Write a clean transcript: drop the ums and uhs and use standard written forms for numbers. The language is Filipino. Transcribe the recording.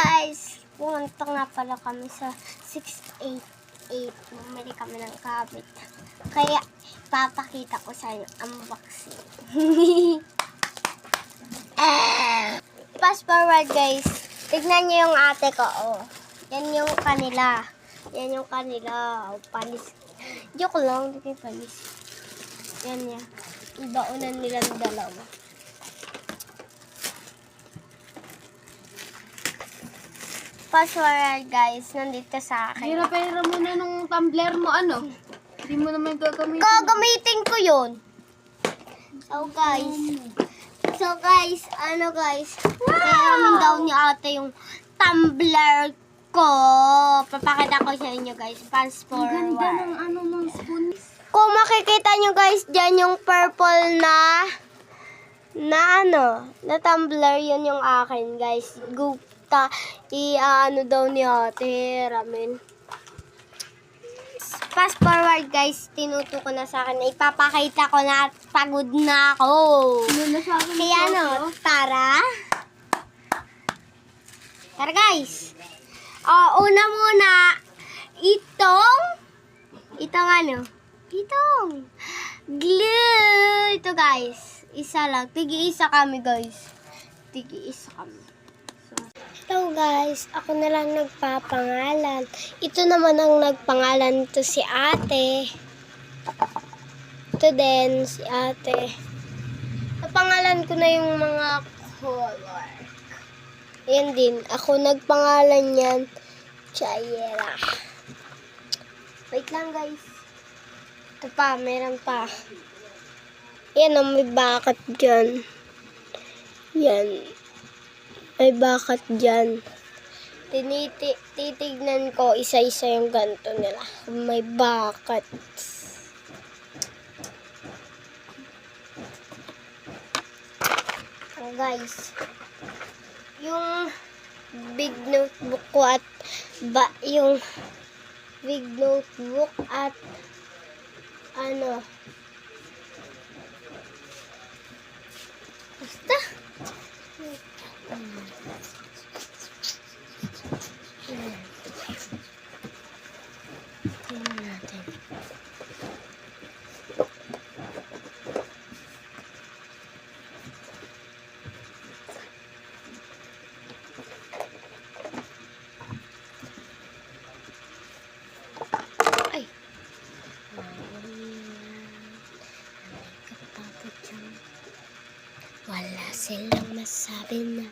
guys! Pumunta nga pala kami sa 688. Bumili kami ng kabit. Kaya, papakita ko sa inyo unboxing. Fast forward guys. Tignan niyo yung ate ko. Oh. Yan yung kanila. Yan yung kanila. Oh, panis. Joke lang. Hindi kayo panis. Yan yan. Ibaunan nila ng dalawa. Fast forward guys, nandito sa akin. Hira-pera mo na nung tumbler mo, ano? Hindi mo naman gagamitin. Gagamitin ko yun. So guys, ano guys, kailangan daw ni ate yung tumbler ko. Papakita ko sa inyo guys, fast Ang ganda forward. ng ano ng spoon. Kung makikita nyo guys, dyan yung purple na tumbler, yun yung akin guys. Gupta, ano daw ni ate, ramen. Fast forward guys, tinuto ko na sa akin. Ipapakita ko na at pagod na ako. Ano na sa akin? Kaya ano, tara. Tara guys. Una muna, itong glue. Ito guys, isa lang. Tigi-isa kami guys. Tigi-isa kami. Ito guys, ako na lang nagpapangalan. Ito naman ang nagpangalan, to si ate. Ito din si ate. Napangalan ko na yung mga color. Yan din, ako nagpangalan yan. Chayera. Wait lang guys. Ito pa, meron pa. Yan ang may bakat dyan. Yan. May bakat dyan. Titignan ko isa-isa yung ganito nila. May bakat. Guys, yung big notebook ko at yung big notebook at ano, basta tingnan natin. Ay. Wala silang masabi na